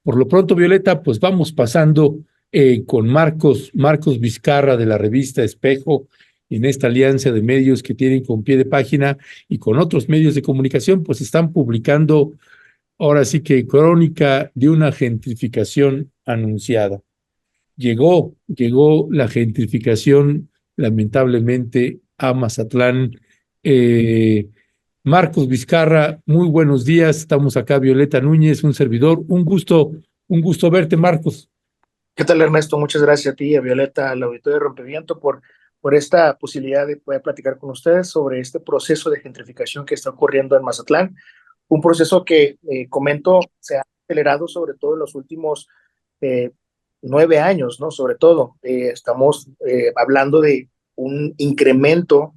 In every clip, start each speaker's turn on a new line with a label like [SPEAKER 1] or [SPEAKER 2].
[SPEAKER 1] Por lo pronto, Violeta, pues vamos pasando con Marcos Vizcarra de la revista Espejo, en esta alianza de medios que tienen con pie de página y con otros medios de comunicación, pues están publicando ahora sí que crónica de una gentrificación anunciada. Llegó la gentrificación, lamentablemente, a Mazatlán. Eh, Marcos Vizcarra, muy buenos días. Estamos acá, Violeta Núñez, un servidor. Un gusto verte, Marcos.
[SPEAKER 2] ¿Qué tal, Ernesto? Muchas gracias a ti y a Violeta, al auditorio de Rompimiento, por esta posibilidad de poder platicar con ustedes sobre este proceso de gentrificación que está ocurriendo en Mazatlán. Un proceso que, comento, se ha acelerado sobre todo en los últimos eh, 9 años, ¿no? Sobre todo, estamos hablando de un incremento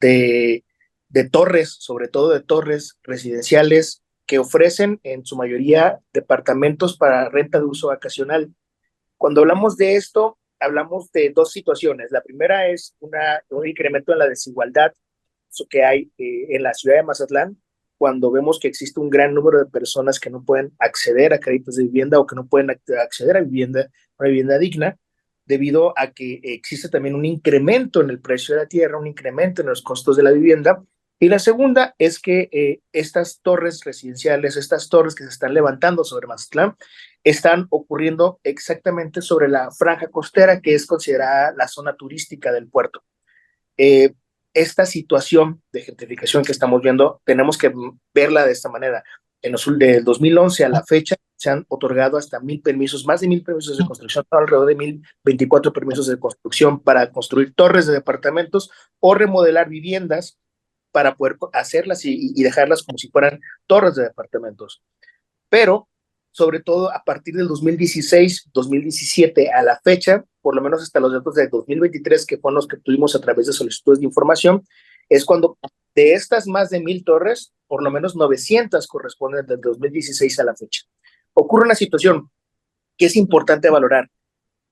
[SPEAKER 2] de, de torres, sobre todo de torres residenciales que ofrecen en su mayoría departamentos para renta de uso vacacional. Cuando hablamos de esto, hablamos de dos situaciones. La primera es un incremento en la desigualdad que hay en la ciudad de Mazatlán, cuando vemos que existe un gran número de personas que no pueden acceder a créditos de vivienda o que no pueden acceder a una vivienda digna, debido a que existe también un incremento en el precio de la tierra, un incremento en los costos de la vivienda. Y la segunda es que estas torres residenciales, estas torres que se están levantando sobre Mazatlán, están ocurriendo exactamente sobre la franja costera que es considerada la zona turística del puerto. Eh, esta situación de gentrificación que estamos viendo, tenemos que verla de esta manera. Del 2011 a la fecha se han otorgado hasta 1,000 permisos, más de 1,000 permisos de construcción, alrededor de 1,024 permisos de construcción para construir torres de departamentos o remodelar viviendas para poder hacerlas y dejarlas como si fueran torres de departamentos. Pero, sobre todo a partir del 2016, 2017 a la fecha, por lo menos hasta los datos de 2023, que fueron los que tuvimos a través de solicitudes de información, es cuando de estas más de 1,000 torres, por lo menos 900 corresponden del 2016 a la fecha. Ocurre una situación que es importante valorar.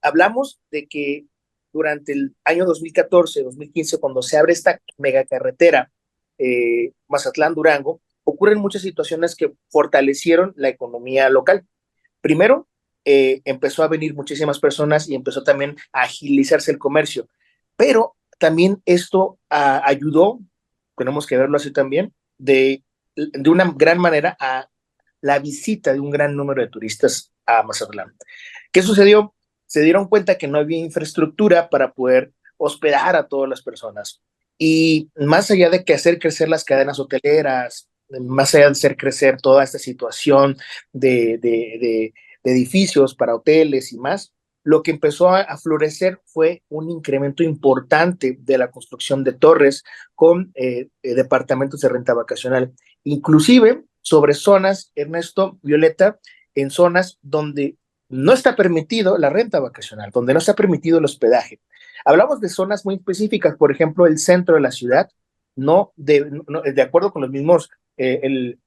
[SPEAKER 2] Hablamos de que durante el año 2014, 2015, cuando se abre esta megacarretera Mazatlán-Durango, ocurren muchas situaciones que fortalecieron la economía local. Primero, empezó a venir muchísimas personas y empezó también a agilizarse el comercio, pero también esto ayudó, tenemos que verlo así también, de una gran manera a la visita de un gran número de turistas a Mazatlán. ¿Qué sucedió? Se dieron cuenta que no había infraestructura para poder hospedar a todas las personas. Y más allá de que hacer crecer las cadenas hoteleras, más allá de hacer crecer toda esta situación de edificios para hoteles y más, lo que empezó a florecer fue un incremento importante de la construcción de torres con departamentos de renta vacacional, inclusive sobre zonas, Ernesto, Violeta, en zonas donde no está permitido la renta vacacional, donde no está permitido el hospedaje. Hablamos de zonas muy específicas, por ejemplo, el centro de la ciudad, de acuerdo con los mismos,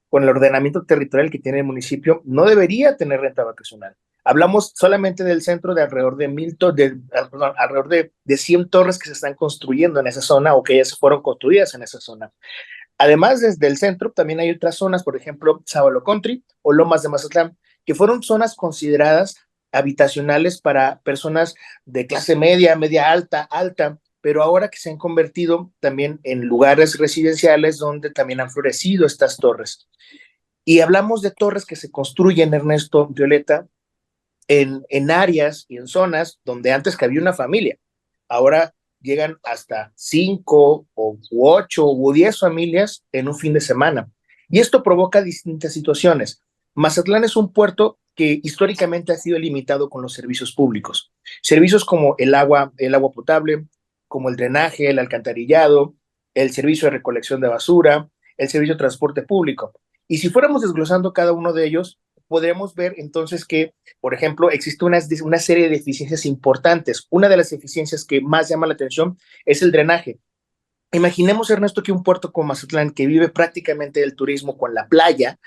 [SPEAKER 2] con el ordenamiento territorial que tiene el municipio, no debería tener renta vacacional. Hablamos solamente del centro de alrededor de alrededor de 100 torres que se están construyendo en esa zona o que ya se fueron construidas en esa zona. Además, desde el centro también hay otras zonas, por ejemplo, Sábalo Country o Lomas de Mazatlán, que fueron zonas consideradas habitacionales para personas de clase media, media alta, alta, pero ahora que se han convertido también en lugares residenciales donde también han florecido estas torres. Y hablamos de torres que se construyen, Ernesto, Violeta, en áreas y en zonas donde antes cabía una familia. Ahora llegan hasta 5 u 8 u 10 familias en un fin de semana. Y esto provoca distintas situaciones. Mazatlán es un puerto que históricamente ha sido limitado con los servicios públicos. Servicios como el agua potable, como el drenaje, el alcantarillado, el servicio de recolección de basura, el servicio de transporte público. Y si fuéramos desglosando cada uno de ellos, podremos ver entonces que, por ejemplo, existe una serie de deficiencias importantes. Una de las deficiencias que más llama la atención es el drenaje. Imaginemos, Ernesto, que un puerto como Mazatlán, que vive prácticamente del turismo con la playa,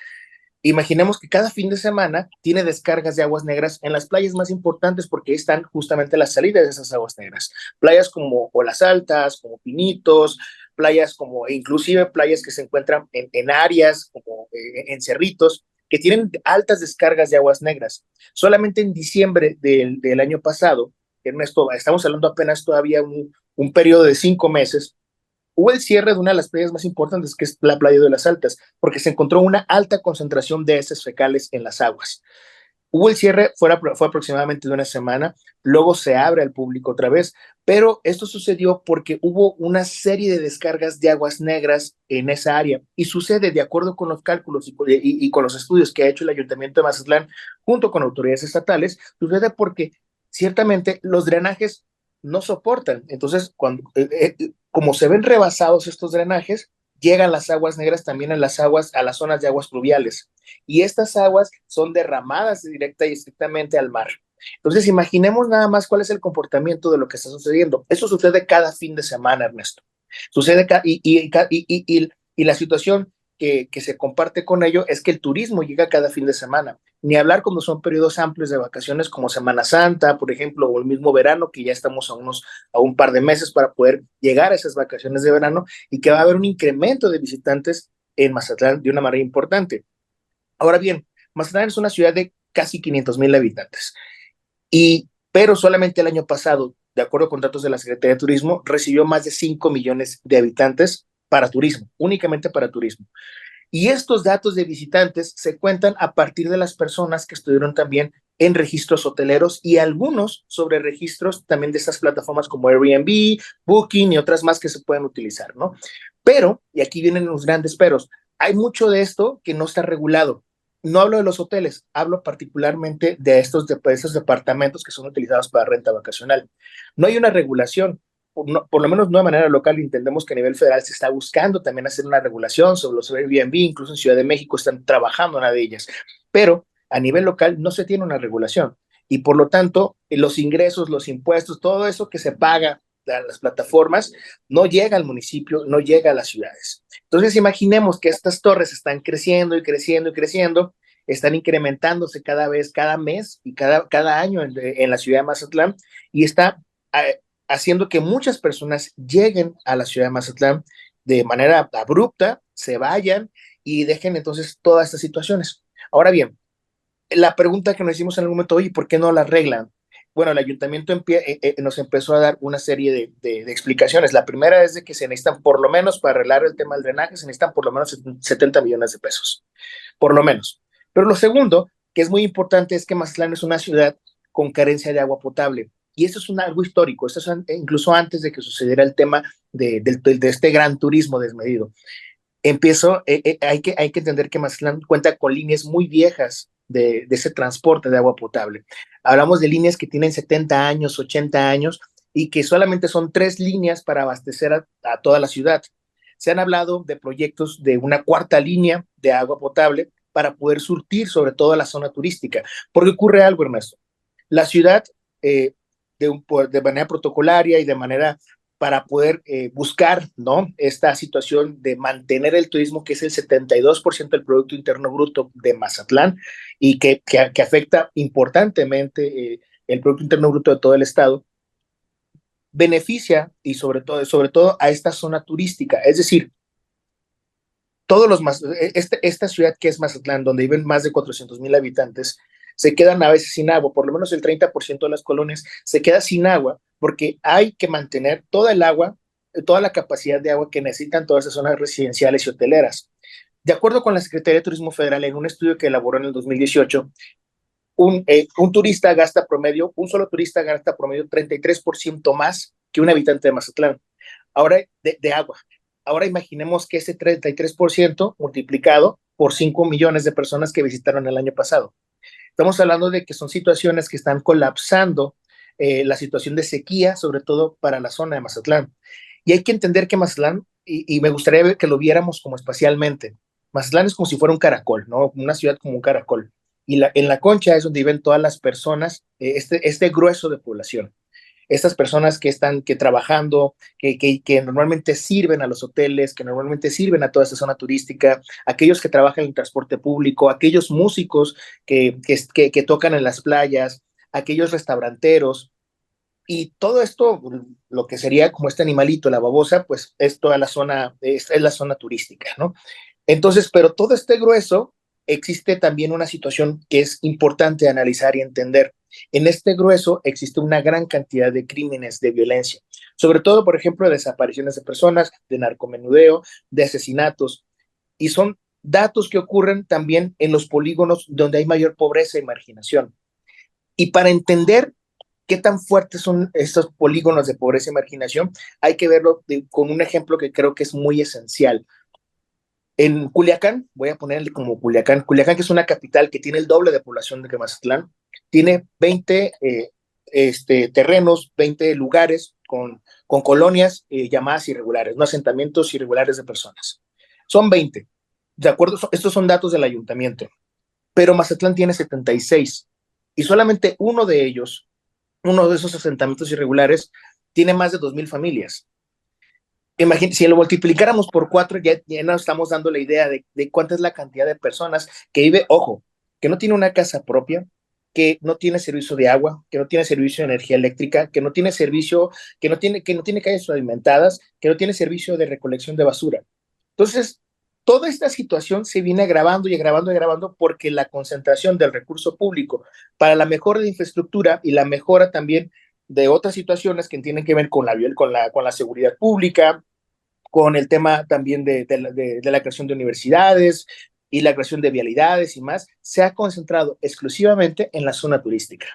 [SPEAKER 2] imaginemos que cada fin de semana tiene descargas de aguas negras en las playas más importantes porque ahí están justamente las salidas de esas aguas negras. Playas como Olas Altas, como Pinitos, playas como, inclusive playas que se encuentran en áreas como en cerritos, que tienen altas descargas de aguas negras. Solamente en diciembre del año pasado, Ernesto, estamos hablando apenas todavía un periodo de 5 meses, hubo el cierre de una de las playas más importantes, que es la playa de las Altas, porque se encontró una alta concentración de heces fecales en las aguas. Hubo el cierre, fue aproximadamente de una semana, luego se abre al público otra vez, pero esto sucedió porque hubo una serie de descargas de aguas negras en esa área y sucede de acuerdo con los cálculos y con los estudios que ha hecho el Ayuntamiento de Mazatlán junto con autoridades estatales, sucede porque ciertamente los drenajes no soportan. Entonces, como se ven rebasados estos drenajes, llegan las aguas negras también a las zonas de aguas pluviales y estas aguas son derramadas directa y estrictamente al mar. Entonces, imaginemos nada más cuál es el comportamiento de lo que está sucediendo. Eso sucede cada fin de semana, Ernesto. Sucede y la situación que se comparte con ello es que el turismo llega cada fin de semana. Ni hablar cuando son periodos amplios de vacaciones como Semana Santa, por ejemplo, o el mismo verano, que ya estamos a un par de meses para poder llegar a esas vacaciones de verano y que va a haber un incremento de visitantes en Mazatlán de una manera importante. Ahora bien, Mazatlán es una ciudad de casi 500,000 habitantes, pero solamente el año pasado, de acuerdo con datos de la Secretaría de Turismo, recibió más de 5 millones de habitantes para turismo, únicamente para turismo. Y estos datos de visitantes se cuentan a partir de las personas que estuvieron también en registros hoteleros y algunos sobre registros también de estas plataformas como Airbnb, Booking y otras más que se pueden utilizar, ¿no? Pero, y aquí vienen los grandes peros, hay mucho de esto que no está regulado. No hablo de los hoteles, hablo particularmente de estos departamentos que son utilizados para renta vacacional. No hay una regulación, por lo menos no de manera local. Entendemos que a nivel federal se está buscando también hacer una regulación sobre los Airbnb, incluso en Ciudad de México están trabajando en una de ellas, pero a nivel local no se tiene una regulación y por lo tanto los ingresos, los impuestos, todo eso que se paga a las plataformas no llega al municipio, no llega a las ciudades. Entonces imaginemos que estas torres están creciendo y creciendo y creciendo, están incrementándose cada mes y cada año en la ciudad de Mazatlán y está haciendo que muchas personas lleguen a la ciudad de Mazatlán de manera abrupta, se vayan y dejen entonces todas estas situaciones. Ahora bien, la pregunta que nos hicimos en algún momento, oye, ¿por qué no la arreglan? Bueno, el ayuntamiento nos empezó a dar una serie de explicaciones. La primera es de que se necesitan, por lo menos para arreglar el tema del drenaje, se necesitan por lo menos 70 millones de pesos, por lo menos. Pero lo segundo, que es muy importante, es que Mazatlán es una ciudad con carencia de agua potable. Y eso es algo histórico, esto es incluso antes de que sucediera el tema de este gran turismo desmedido. Hay que entender que Mazatlán cuenta con líneas muy viejas de ese transporte de agua potable. Hablamos de líneas que tienen 70 años, 80 años y que solamente son 3 líneas para abastecer a toda la ciudad. Se han hablado de proyectos de una cuarta línea de agua potable para poder surtir sobre todo a la zona turística. Porque ocurre algo, Ernesto. La ciudad, de manera protocolaria y de manera para poder buscar, ¿no?, esta situación de mantener el turismo, que es el 72% del Producto Interno Bruto de Mazatlán y que afecta importantemente el Producto Interno Bruto de todo el estado, beneficia y sobre todo a esta zona turística. Es decir, esta ciudad que es Mazatlán, donde viven más de 400,000 habitantes, se quedan a veces sin agua, por lo menos el 30% de las colonias se queda sin agua porque hay que mantener toda el agua, toda la capacidad de agua que necesitan todas esas zonas residenciales y hoteleras. De acuerdo con la Secretaría de Turismo Federal, en un estudio que elaboró en el 2018, un solo turista gasta promedio 33% más que un habitante de Mazatlán. Ahora, de agua. Ahora imaginemos que ese 33% multiplicado por 5 millones de personas que visitaron el año pasado. Estamos hablando de que son situaciones que están colapsando la situación de sequía, sobre todo para la zona de Mazatlán. Y hay que entender que Mazatlán, y me gustaría ver que lo viéramos como espacialmente, Mazatlán es como si fuera un caracol, ¿no? Una ciudad como un caracol. Y en la concha es donde viven todas las personas, este grueso de población. Estas personas que trabajando, que normalmente sirven a los hoteles, que normalmente sirven a toda esta zona turística, aquellos que trabajan en transporte público, aquellos músicos que tocan en las playas, aquellos restauranteros, y todo esto, lo que sería como este animalito, la babosa, pues es toda la zona, es la zona turística, ¿no? Entonces, pero todo este grueso existe también una situación que es importante analizar y entender. En este grueso existe una gran cantidad de crímenes de violencia, sobre todo, por ejemplo, de desapariciones de personas, de narcomenudeo, de asesinatos, y son datos que ocurren también en los polígonos donde hay mayor pobreza y marginación. Y para entender qué tan fuertes son estos polígonos de pobreza y marginación, hay que verlo con un ejemplo que creo que es muy esencial. En Culiacán, voy a ponerle como Culiacán, Culiacán que es una capital que tiene el doble de población de que Mazatlán, tiene 20 terrenos, 20 lugares con colonias llamadas irregulares, no asentamientos irregulares de personas. Son 20, de acuerdo, estos son datos del ayuntamiento, pero Mazatlán tiene 76 y solamente uno de esos asentamientos irregulares, tiene más de 2,000 familias. Imagínate, si lo multiplicáramos por 4, ya nos estamos dando la idea de cuánta es la cantidad de personas que vive, ojo, que no tiene una casa propia, que no tiene servicio de agua, que no tiene servicio de energía eléctrica, que no tiene servicio, que no tiene calles pavimentadas, que no tiene servicio de recolección de basura. Entonces, toda esta situación se viene agravando y agravando y agravando porque la concentración del recurso público para la mejora de infraestructura y la mejora también de otras situaciones que tienen que ver con la seguridad pública, con el tema también de la creación de universidades y la creación de vialidades y más, se ha concentrado exclusivamente en la zona turística.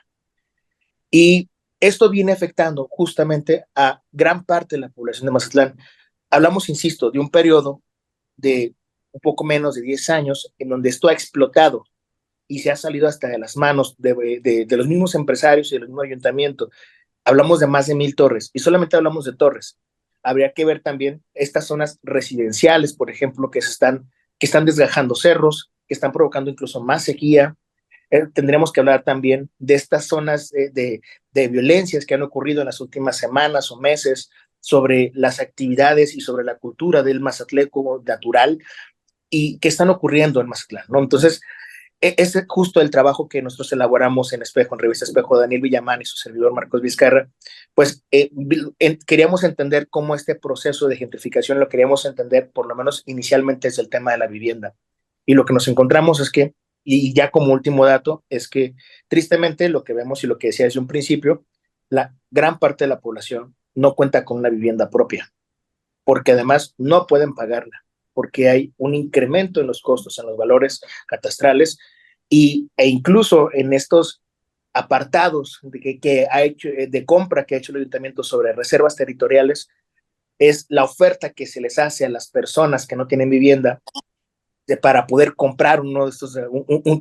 [SPEAKER 2] Y esto viene afectando justamente a gran parte de la población de Mazatlán. Hablamos, insisto, de un periodo de un poco menos de 10 años en donde esto ha explotado y se ha salido hasta de las manos de los mismos empresarios y del mismo ayuntamiento. Hablamos de más de 1,000 torres y solamente hablamos de torres. Habría que ver también estas zonas residenciales, por ejemplo, que están desgajando cerros, que están provocando incluso más sequía. Tendremos que hablar también de estas zonas de violencias que han ocurrido en las últimas semanas o meses sobre las actividades y sobre la cultura del mazatleco natural y que están ocurriendo en Mazatlán, ¿no? Entonces, es justo el trabajo que nosotros elaboramos en Espejo, en Revista Espejo, Daniel Villamán y su servidor Marcos Vizcarra, pues queríamos entender cómo este proceso de gentrificación lo queríamos entender, por lo menos inicialmente, desde el tema de la vivienda. Y lo que nos encontramos es que, y ya como último dato, es que tristemente lo que vemos y lo que decía desde un principio, la gran parte de la población no cuenta con una vivienda propia, porque además no pueden pagarla, porque hay un incremento en los costos, en los valores catastrales e incluso en estos apartados que ha hecho, de compra que ha hecho el ayuntamiento sobre reservas territoriales, es la oferta que se les hace a las personas que no tienen vivienda para poder comprar uno de estos,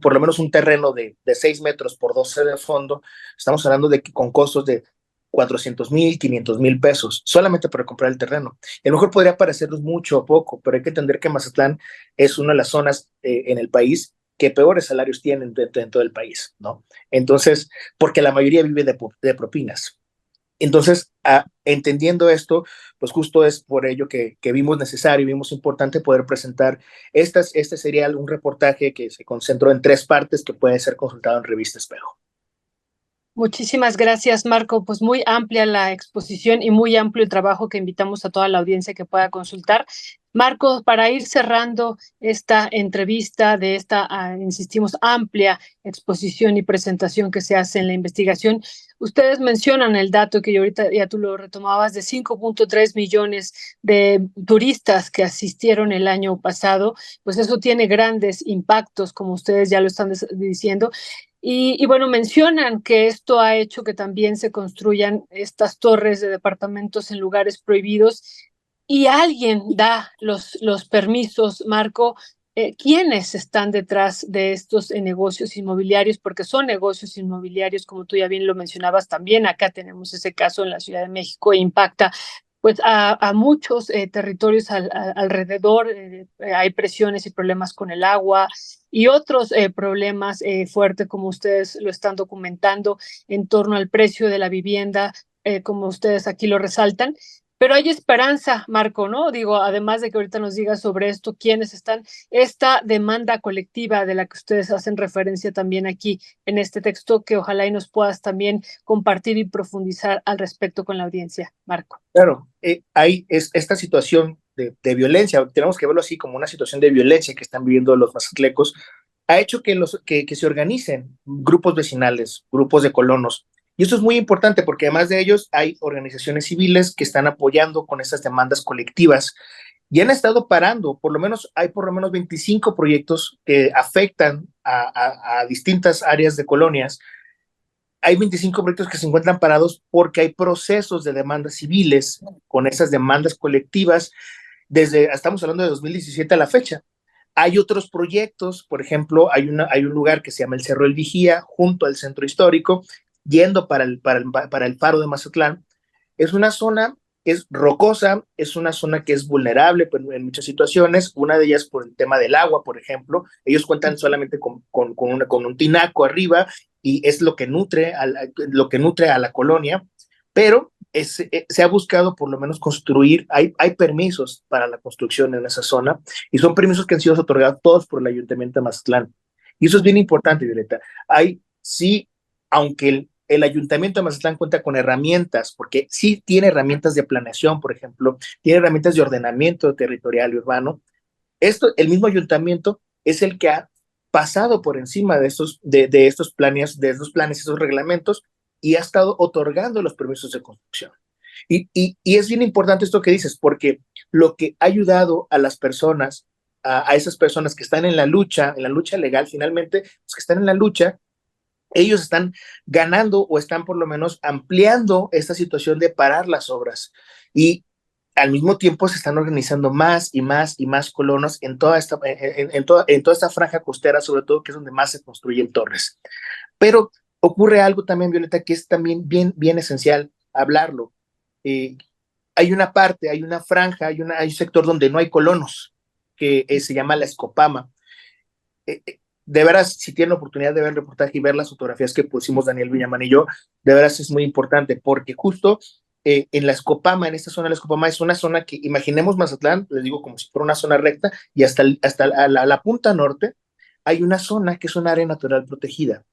[SPEAKER 2] por lo menos un terreno de 6 metros por 12 de fondo. Estamos hablando de que con costos de 400,000, 500,000 pesos, solamente para comprar el terreno. A lo mejor podría parecernos mucho o poco, pero hay que entender que Mazatlán es una de las zonas en el país que peores salarios tienen dentro del país, ¿no? Entonces, porque la mayoría vive de propinas. Entonces, entendiendo esto, pues justo es por ello que vimos necesario y vimos importante poder presentar este sería un reportaje que se concentró en 3 partes que puede ser consultado en Revista Espejo.
[SPEAKER 3] Muchísimas gracias, Marco. Pues muy amplia la exposición y muy amplio el trabajo que invitamos a toda la audiencia que pueda consultar. Marco, para ir cerrando esta entrevista de esta, insistimos, amplia exposición y presentación que se hace en la investigación, ustedes mencionan el dato que yo ahorita ya tú lo retomabas de 5.3 millones de turistas que asistieron el año pasado, pues eso tiene grandes impactos, como ustedes ya lo están diciendo. Y bueno, mencionan que esto ha hecho que también se construyan estas torres de departamentos en lugares prohibidos y alguien da los permisos, Marco. ¿Quiénes están detrás de estos negocios inmobiliarios? Porque son negocios inmobiliarios, como tú ya bien lo mencionabas, también acá tenemos ese caso en la Ciudad de México e impacta pues a muchos territorios alrededor. Hay presiones y problemas con el agua y otros problemas fuertes, como ustedes lo están documentando, en torno al precio de la vivienda, como ustedes aquí lo resaltan. Pero hay esperanza, Marco, ¿no? Digo, además de que ahorita nos digas sobre esto, quiénes están, esta demanda colectiva de la que ustedes hacen referencia también aquí en este texto, que ojalá y nos puedas también compartir y profundizar al respecto con la audiencia, Marco.
[SPEAKER 2] Claro, hay esta situación de violencia, tenemos que verlo así como una situación de violencia que están viviendo los mazatlecos, ha hecho que se organicen grupos vecinales, grupos de colonos. Y eso es muy importante porque además de ellos hay organizaciones civiles que están apoyando con esas demandas colectivas y han estado parando, hay por lo menos 25 proyectos que afectan a distintas áreas de colonias. Hay 25 proyectos que se encuentran parados porque hay procesos de demandas civiles con esas demandas colectivas estamos hablando de 2017 a la fecha. Hay otros proyectos, por ejemplo, hay un lugar que se llama el Cerro El Vigía, junto al centro histórico, yendo para el faro de Mazatlán. Es una zona que es rocosa, es una zona que es vulnerable en muchas situaciones, una de ellas por el tema del agua, por ejemplo. Ellos cuentan solamente con un tinaco arriba y es lo que nutre a la colonia, pero se ha buscado por lo menos construir, hay permisos para la construcción en esa zona y son permisos que han sido otorgados todos por el Ayuntamiento de Mazatlán. Y eso es bien importante, Violeta. Sí, aunque el Ayuntamiento de Mazatlán cuenta con herramientas, porque sí tiene herramientas de planeación, por ejemplo, tiene herramientas de ordenamiento territorial y urbano. El mismo ayuntamiento es el que ha pasado por encima de estos planes, estos reglamentos, y ha estado otorgando los permisos de construcción. Y es bien importante esto que dices, porque lo que ha ayudado a las personas, a esas personas que están en la lucha legal, finalmente, los que están en la lucha, ellos están ganando o están por lo menos ampliando esta situación de parar las obras. Y al mismo tiempo se están organizando más y más y más colonos en toda esta franja costera, sobre todo que es donde más se construyen torres. Pero ocurre algo también, Violeta, que es también bien esencial hablarlo. Eh, hay una franja, hay un sector donde no hay colonos, que se llama la Escopama. De veras, si tienen la oportunidad de ver el reportaje y ver las fotografías que pusimos Daniel Villamán y yo, de veras es muy importante, porque justo en la Escopama, en esta zona de la Escopama, es una zona que, imaginemos Mazatlán, les digo como si fuera una zona recta, y hasta la punta norte hay una zona que es una área natural protegida.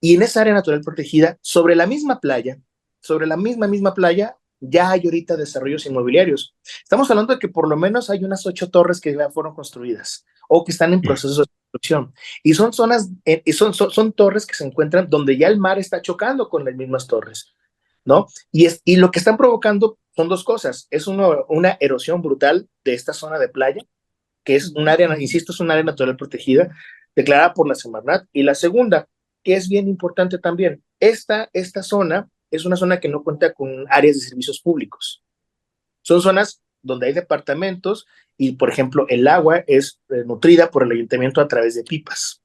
[SPEAKER 2] Y en esa área natural protegida, sobre la misma playa, sobre la misma playa, ya hay ahorita desarrollos inmobiliarios. Estamos hablando de que por lo menos hay unas 8 torres que ya fueron construidas o que están en proceso de construcción. Y son zonas, son torres que se encuentran donde ya el mar está chocando con las mismas torres, ¿no? Y lo que están provocando son dos cosas. Es una erosión brutal de esta zona de playa, que es un área, insisto, es un área natural protegida, declarada por la Semarnat. Y la segunda, que es bien importante también, esta zona es una zona que no cuenta con áreas de servicios públicos. Son zonas donde hay departamentos y, por ejemplo, el agua es nutrida por el ayuntamiento a través de pipas.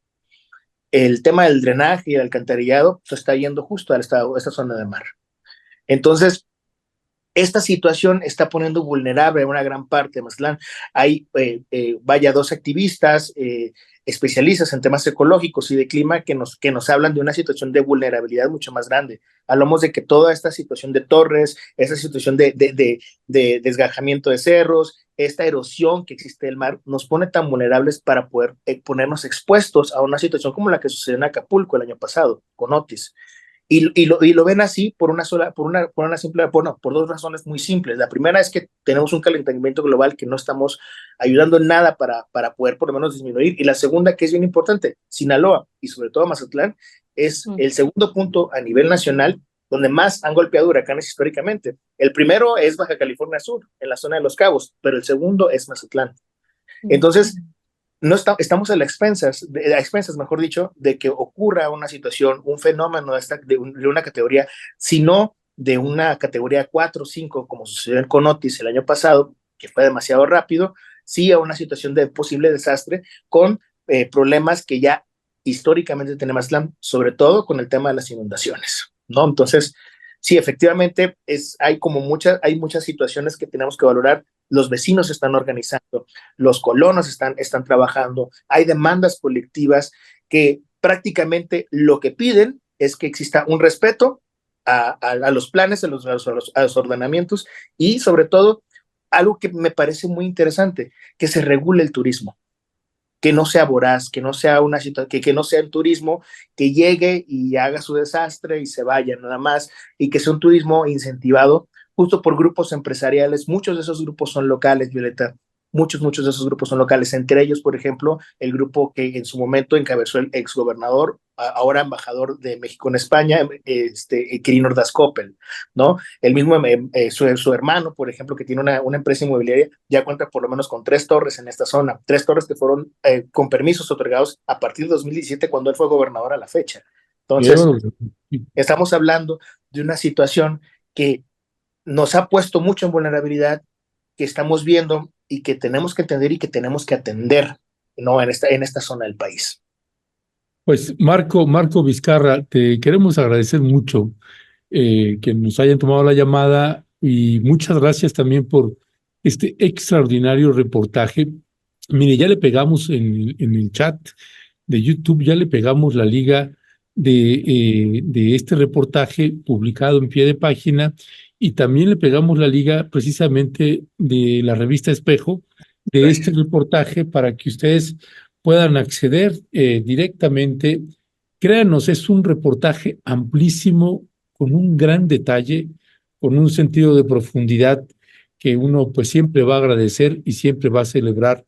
[SPEAKER 2] El tema del drenaje y el alcantarillado se está yendo justo a esta zona de mar. Entonces, esta situación está poniendo vulnerable a una gran parte de Mazatlán. Hay, dos activistas, especialistas en temas ecológicos y de clima que nos hablan de una situación de vulnerabilidad mucho más grande. Hablamos de que toda esta situación de torres, esta situación de desgajamiento de cerros, esta erosión que existe del mar, nos pone tan vulnerables para poder ponernos expuestos a una situación como la que sucedió en Acapulco el año pasado, con Otis. Y lo ven así por por dos razones muy simples. La primera es que tenemos un calentamiento global que no estamos ayudando en nada para poder por lo menos disminuir. Y la segunda, que es bien importante, Sinaloa y sobre todo Mazatlán es el segundo punto a nivel nacional donde más han golpeado huracanes históricamente. El primero es Baja California Sur, en la zona de Los Cabos, pero el segundo es Mazatlán. Entonces, no estamos a expensas, mejor dicho, de que ocurra una situación, un fenómeno de una categoría, sino de una categoría 4 o 5, como sucedió con Otis el año pasado, que fue demasiado rápido, sí a una situación de posible desastre con problemas que ya históricamente tenemos, sobre todo con el tema de las inundaciones, ¿no? Entonces, sí, efectivamente, hay muchas situaciones que tenemos que valorar. Los vecinos se están organizando, los colonos están trabajando, hay demandas colectivas que prácticamente lo que piden es que exista un respeto a los planes, a los ordenamientos y sobre todo algo que me parece muy interesante, que se regule el turismo, que no sea voraz, que no sea que no sea el turismo que llegue y haga su desastre y se vaya nada más, y que sea un turismo incentivado justo por grupos empresariales. Muchos de esos grupos son locales, Violeta. muchos de esos grupos son locales, entre ellos, por ejemplo, el grupo que en su momento encabezó el exgobernador, ahora embajador de México en España, Quirino Ordaz Coppel, ¿no? El mismo, su hermano, por ejemplo, que tiene una empresa inmobiliaria, ya cuenta por lo menos con 3 torres en esta zona, 3 torres que fueron con permisos otorgados a partir de 2017, cuando él fue gobernador a la fecha. Entonces, estamos hablando de una situación que nos ha puesto mucho en vulnerabilidad, que estamos viendo y que tenemos que entender y que tenemos que atender, ¿no? En esta zona del país.
[SPEAKER 1] Pues Marco Vizcarra, te queremos agradecer mucho que nos hayan tomado la llamada y muchas gracias también por este extraordinario reportaje. Mire, ya le pegamos en el chat de YouTube, ya le pegamos la liga de este reportaje publicado en pie de página y también le pegamos la liga precisamente de la revista Espejo de este reportaje para que ustedes puedan acceder directamente. Créanos, es un reportaje amplísimo, con un gran detalle, con un sentido de profundidad que uno pues siempre va a agradecer y siempre va a celebrar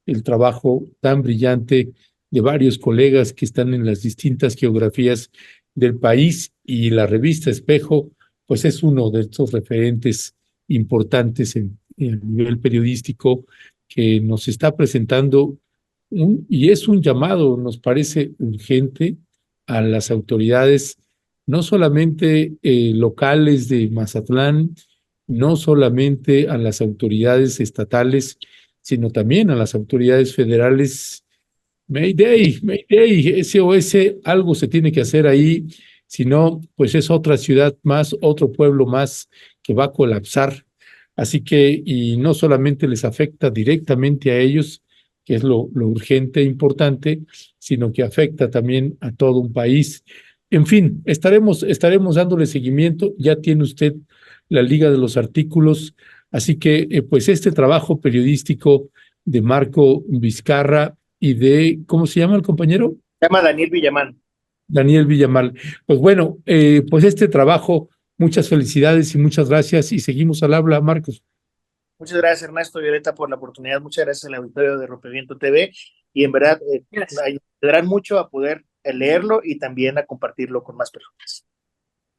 [SPEAKER 1] el trabajo tan brillante de varios colegas que están en las distintas geografías del país, y la revista Espejo pues es uno de estos referentes importantes en nivel periodístico que nos está presentando y es un llamado, nos parece urgente, a las autoridades, no solamente locales de Mazatlán, no solamente a las autoridades estatales, sino también a las autoridades federales. Mayday, Mayday, SOS, algo se tiene que hacer ahí, si no, pues es otra ciudad más, otro pueblo más que va a colapsar. Así que, y no solamente les afecta directamente a ellos, que es lo urgente e importante, sino que afecta también a todo un país. En fin, estaremos dándole seguimiento. Ya tiene usted la liga de los artículos, así que pues este trabajo periodístico de Marco Vizcarra y de, ¿cómo se llama el compañero?
[SPEAKER 2] Se llama Daniel Villamán.
[SPEAKER 1] Daniel Villamán. Pues bueno, pues este trabajo, muchas felicidades y muchas gracias, y seguimos al habla, Marcos.
[SPEAKER 2] Muchas gracias, Ernesto, Violeta, por la oportunidad. Muchas gracias al auditorio de Rompeviento TV, y en verdad ayudarán mucho a poder leerlo y también a compartirlo con más personas.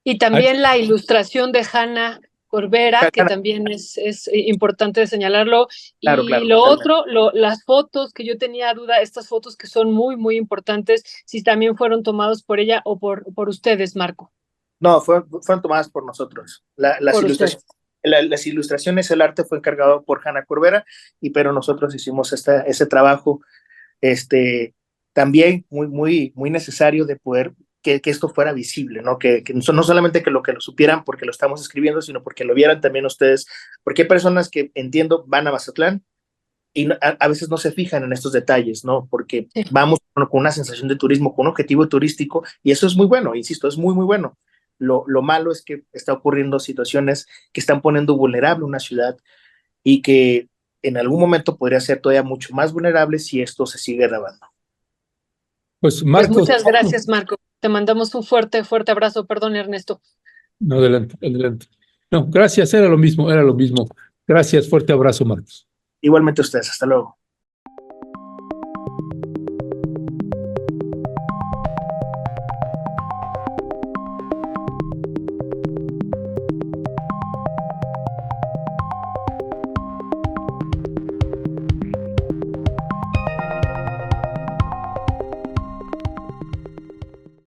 [SPEAKER 3] Y también la ilustración de Hanna Corbera, que también es importante señalarlo.
[SPEAKER 2] Claro,
[SPEAKER 3] y
[SPEAKER 2] claro,
[SPEAKER 3] lo otro, las fotos, que yo tenía duda, estas fotos que son muy, muy importantes, si también fueron tomados por ella o por ustedes, Marco.
[SPEAKER 2] No, fueron tomadas por nosotros. Las ilustraciones, el arte fue encargado por Hanna Corbera, pero nosotros hicimos ese trabajo también muy necesario de poder que esto fuera visible, ¿no? Que no solamente que lo supieran porque lo estamos escribiendo, sino porque lo vieran también ustedes, porque hay personas que, entiendo, van a Mazatlán y a veces no se fijan en estos detalles, ¿no? Porque vamos con una sensación de turismo, con un objetivo turístico, y eso es muy bueno, insisto, es muy bueno. Lo malo es que está ocurriendo situaciones que están poniendo vulnerable una ciudad y que en algún momento podría ser todavía mucho más vulnerable si esto se sigue grabando.
[SPEAKER 1] Pues Marcos,
[SPEAKER 3] muchas gracias, Marco. Te mandamos un fuerte abrazo. Perdón, Ernesto.
[SPEAKER 1] No, adelante. No, gracias, era lo mismo. Gracias, fuerte abrazo, Marcos.
[SPEAKER 2] Igualmente a ustedes, hasta luego.